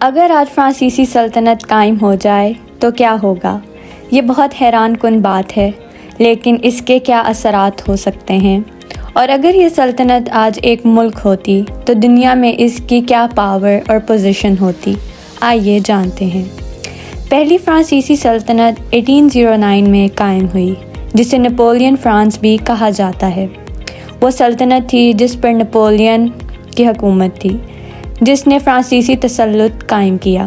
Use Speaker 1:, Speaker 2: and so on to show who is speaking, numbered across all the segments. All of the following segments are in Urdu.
Speaker 1: اگر آج فرانسیسی سلطنت قائم ہو جائے تو کیا ہوگا؟ یہ بہت حیران کن بات ہے، لیکن اس کے کیا اثرات ہو سکتے ہیں؟ اور اگر یہ سلطنت آج ایک ملک ہوتی تو دنیا میں اس کی کیا پاور اور پوزیشن ہوتی؟ آئیے جانتے ہیں۔ پہلی فرانسیسی سلطنت 1809 میں قائم ہوئی، جسے نپولین فرانس بھی کہا جاتا ہے۔ وہ سلطنت تھی جس پر نپولین کی حکومت تھی، جس نے فرانسیسی تسلط قائم کیا۔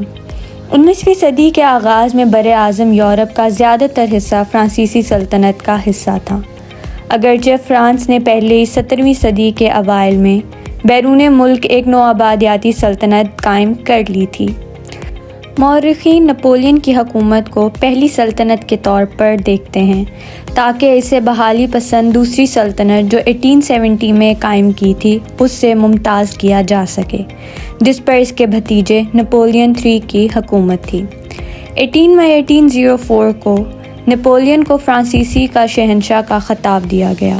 Speaker 1: 19ویں صدی کے آغاز میں بر اعظم یورپ کا زیادہ تر حصہ فرانسیسی سلطنت کا حصہ تھا، اگرچہ فرانس نے پہلے 17ویں صدی کے اوائل میں بیرون ملک ایک نوآبادیاتی سلطنت قائم کر لی تھی۔ مورخین نپولین کی حکومت کو پہلی سلطنت کے طور پر دیکھتے ہیں، تاکہ اسے بحالی پسند دوسری سلطنت جو 1870 میں قائم کی تھی اس سے ممتاز کیا جا سکے، جس پر اس کے بھتیجے نپولین III کی حکومت تھی۔ 18 مئی 1804 کو نپولین کو فرانسیسی کا شہنشاہ کا خطاب دیا گیا۔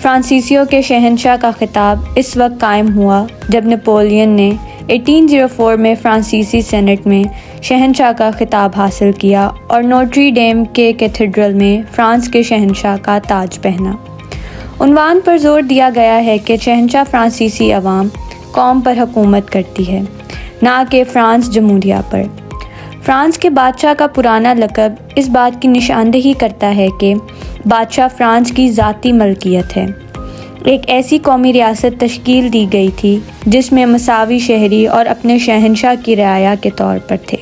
Speaker 1: فرانسیسیوں کے شہنشاہ کا خطاب اس وقت قائم ہوا جب نپولین نے 1804 میں فرانسیسی سینٹ میں شہنشاہ کا خطاب حاصل کیا اور نوٹری ڈیم کے کیتھیڈرل میں فرانس کے شہنشاہ کا تاج پہنا۔ عنوان پر زور دیا گیا ہے کہ شہنشاہ فرانسیسی عوام قوم پر حکومت کرتی ہے، نہ کہ فرانس جمہوریہ پر۔ فرانس کے بادشاہ کا پرانا لقب اس بات کی نشاندہی کرتا ہے کہ بادشاہ فرانس کی ذاتی ملکیت ہے۔ ایک ایسی قومی ریاست تشکیل دی گئی تھی جس میں مساوی شہری اور اپنے شہنشاہ کی رعایا کے طور پر تھے۔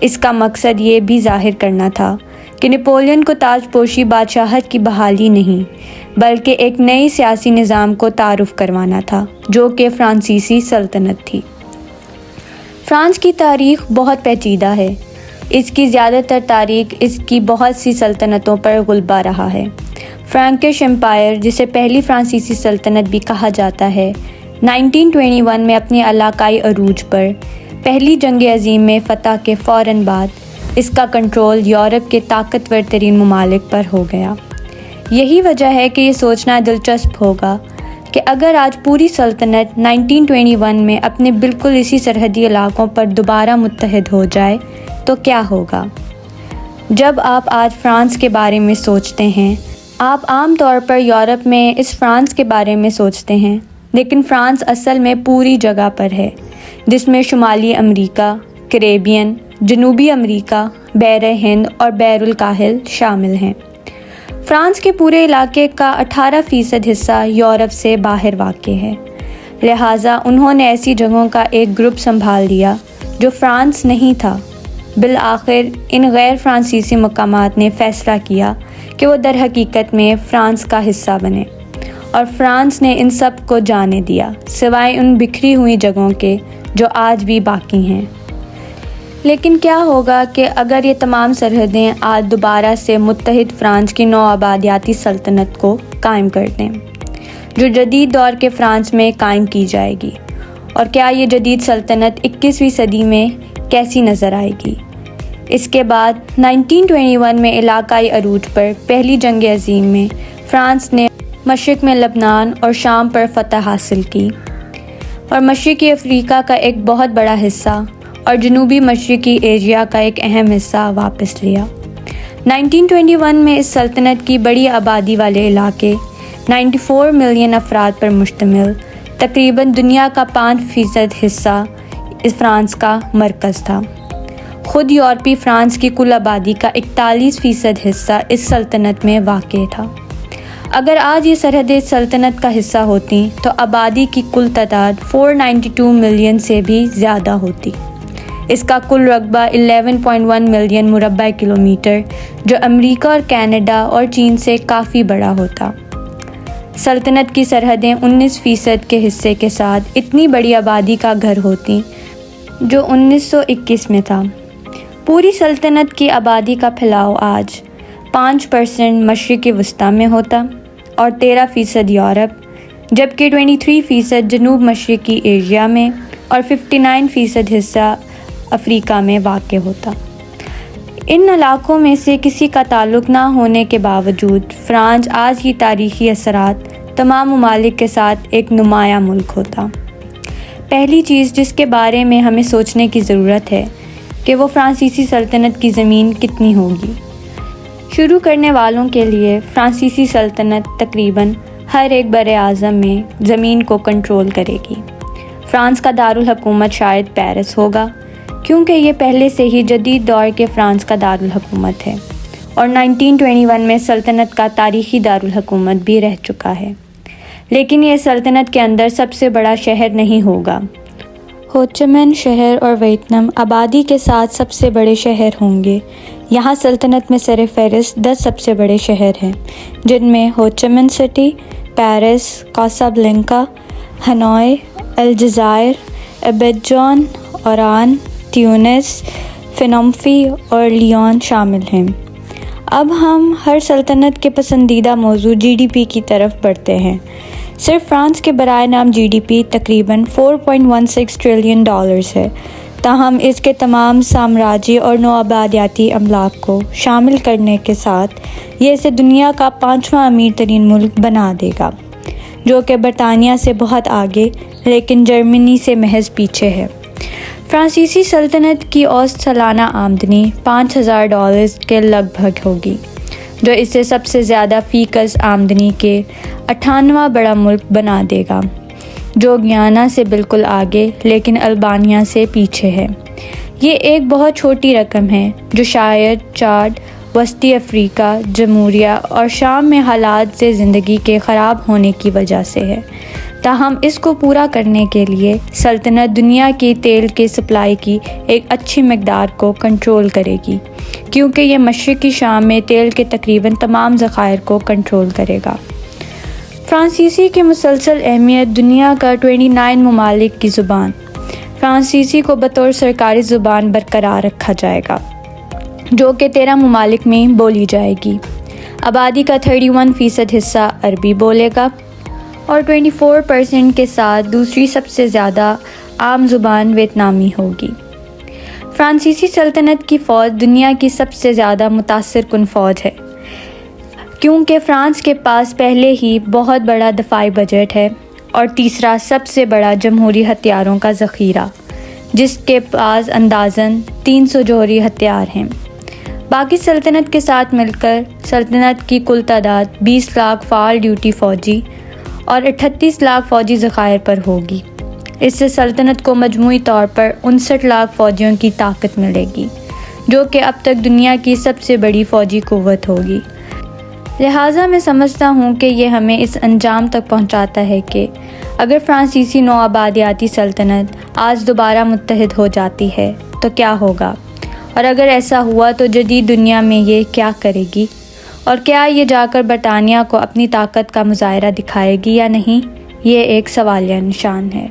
Speaker 1: اس کا مقصد یہ بھی ظاہر کرنا تھا کہ نپولین کو تاج پوشی بادشاہت کی بحالی نہیں، بلکہ ایک نئی سیاسی نظام کو تعارف کروانا تھا جو کہ فرانسیسی سلطنت تھی۔ فرانس کی تاریخ بہت پیچیدہ ہے۔ اس کی زیادہ تر تاریخ اس کی بہت سی سلطنتوں پر غلبہ رہا ہے۔ فرانکش امپائر، جسے پہلی فرانسیسی سلطنت بھی کہا جاتا ہے، 1921 میں اپنی علاقائی عروج پر پہلی جنگ عظیم میں فتح کے فوراً بعد اس کا کنٹرول یورپ کے طاقتور ترین ممالک پر ہو گیا۔ یہی وجہ ہے کہ یہ سوچنا دلچسپ ہوگا کہ اگر آج پوری سلطنت 1921 میں اپنے بالکل اسی سرحدی علاقوں پر دوبارہ متحد ہو جائے تو کیا ہوگا۔ جب آپ آج فرانس کے بارے میں سوچتے ہیں، آپ عام طور پر یورپ میں اس فرانس کے بارے میں سوچتے ہیں، لیکن فرانس اصل میں پوری جگہ پر ہے، جس میں شمالی امریکہ، کیریبین، جنوبی امریکہ، بحر ہند اور بحر الکاہل شامل ہیں۔ فرانس کے پورے علاقے کا 18% حصہ یورپ سے باہر واقع ہے، لہٰذا انہوں نے ایسی جگہوں کا ایک گروپ سنبھال لیا جو فرانس نہیں تھا۔ بالآخر ان غیر فرانسیسی مقامات نے فیصلہ کیا کہ وہ در حقیقت میں فرانس کا حصہ بنے، اور فرانس نے ان سب کو جانے دیا، سوائے ان بکھری ہوئی جگہوں کے جو آج بھی باقی ہیں۔ لیکن کیا ہوگا کہ اگر یہ تمام سرحدیں آج دوبارہ سے متحد فرانس کی نوآبادیاتی سلطنت کو قائم کر دیں، جو جدید دور کے فرانس میں قائم کی جائے گی؟ اور کیا یہ جدید سلطنت 21ویں صدی میں کیسی نظر آئے گی؟ اس کے بعد 1921 میں علاقائی عروج پر پہلی جنگ عظیم میں فرانس نے مشرق میں لبنان اور شام پر فتح حاصل کی اور مشرقی افریقہ کا ایک بہت بڑا حصہ اور جنوبی مشرقی ایشیا کا ایک اہم حصہ واپس لیا۔ 1921 میں اس سلطنت کی بڑی آبادی والے علاقے 94 ملین افراد پر مشتمل تقریباً دنیا کا 5% حصہ اس فرانس کا مرکز تھا۔ خود یورپی فرانس کی کل آبادی کا 41% حصہ اس سلطنت میں واقع تھا۔ اگر آج یہ سرحدیں سلطنت کا حصہ ہوتیں تو آبادی کی کل تعداد 492 ملین سے بھی زیادہ ہوتی۔ اس کا کل رقبہ 11.1 ملین مربع کلومیٹر، جو امریکہ اور کینیڈا اور چین سے کافی بڑا ہوتا۔ سلطنت کی سرحدیں 19% کے حصے کے ساتھ اتنی بڑی آبادی کا گھر ہوتی جو 1921 میں تھا۔ پوری سلطنت کی آبادی کا پھیلاؤ آج 5% مشرق وسطیٰ میں ہوتا اور 13% یورپ، جبکہ 23% جنوب مشرقی ایشیا میں اور 59% حصہ افریقہ میں واقع ہوتا۔ ان علاقوں میں سے کسی کا تعلق نہ ہونے کے باوجود فرانس آج کی تاریخی اثرات تمام ممالک کے ساتھ ایک نمایاں ملک ہوتا۔ پہلی چیز جس کے بارے میں ہمیں سوچنے کی ضرورت ہے کہ وہ فرانسیسی سلطنت کی زمین کتنی ہوگی۔ شروع کرنے والوں کے لیے فرانسیسی سلطنت تقریباً ہر ایک براعظم میں زمین کو کنٹرول کرے گی۔ فرانس کا دارالحکومت شاید پیرس ہوگا، کیونکہ یہ پہلے سے ہی جدید دور کے فرانس کا دارالحکومت ہے اور 1921 میں سلطنت کا تاریخی دارالحکومت بھی رہ چکا ہے، لیکن یہ سلطنت کے اندر سب سے بڑا شہر نہیں ہوگا۔ ہو چی مین شہر اور ویتنام آبادی کے ساتھ سب سے بڑے شہر ہوں گے۔ یہاں سلطنت میں سر فہرست 10 سب سے بڑے شہر ہیں، جن میں ہو چی مین سٹی، پیرس، کاسابلنکا، ہنوئی، الجزائر، ایبیڈجان، اوران، تیونس، فنوم-فی اور لیون شامل ہیں۔ اب ہم ہر سلطنت کے پسندیدہ موضوع جی ڈی پی کی طرف بڑھتے ہیں۔ صرف فرانس کے برائے نام جی ڈی پی تقریباً $4.16 ٹریلین ہے، تاہم اس کے تمام سامراجی اور نوآبادیاتی املاک کو شامل کرنے کے ساتھ یہ اسے دنیا کا 5واں امیر ترین ملک بنا دے گا، جو کہ برطانیہ سے بہت آگے لیکن جرمنی سے محض پیچھے ہے۔ فرانسیسی سلطنت کی اوسط سالانہ آمدنی $5,000 کے لگ بھگ ہوگی، جو اسے سب سے زیادہ فی کس آمدنی کے 58واں بڑا ملک بنا دے گا، جو گیانا سے بالکل آگے لیکن البانیہ سے پیچھے ہے۔ یہ ایک بہت چھوٹی رقم ہے جو شاید چاڈ، وسطی افریقہ، جمہوریہ اور شام میں حالات سے زندگی کے خراب ہونے کی وجہ سے ہے۔ تاہم اس کو پورا کرنے کے لیے سلطنت دنیا کی تیل کی سپلائی کی ایک اچھی مقدار کو کنٹرول کرے گی، کیونکہ یہ مشرقی شام میں تیل کے تقریباً تمام ذخائر کو کنٹرول کرے گا۔ فرانسیسی کی مسلسل اہمیت دنیا کا 29 ممالک کی زبان فرانسیسی کو بطور سرکاری زبان برقرار رکھا جائے گا، جو کہ 13 ممالک میں بولی جائے گی۔ آبادی کا 31% حصہ عربی بولے گا اور 24% کے ساتھ دوسری سب سے زیادہ عام زبان ویتنامی ہوگی۔ فرانسیسی سلطنت کی فوج دنیا کی سب سے زیادہ متاثر کن فوج ہے، کیونکہ فرانس کے پاس پہلے ہی بہت بڑا دفاعی بجٹ ہے اور تیسرا سب سے بڑا جمہوری ہتھیاروں کا ذخیرہ، جس کے پاس اندازاً 300 جوہری ہتھیار ہیں۔ باقی سلطنت کے ساتھ مل کر سلطنت کی کل تعداد 20 لاکھ فعال ڈیوٹی فوجی اور 38 لاکھ فوجی ذخائر پر ہوگی۔ اس سے سلطنت کو مجموعی طور پر 59 لاکھ فوجیوں کی طاقت ملے گی، جو کہ اب تک دنیا کی سب سے بڑی فوجی قوت ہوگی۔ لہٰذا میں سمجھتا ہوں کہ یہ ہمیں اس انجام تک پہنچاتا ہے کہ اگر فرانسیسی نوآبادیاتی سلطنت آج دوبارہ متحد ہو جاتی ہے تو کیا ہوگا، اور اگر ایسا ہوا تو جدید دنیا میں یہ کیا کرے گی، اور کیا یہ جا کر برطانیہ کو اپنی طاقت کا مظاہرہ دکھائے گی یا نہیں، یہ ایک سوالیہ نشان ہے۔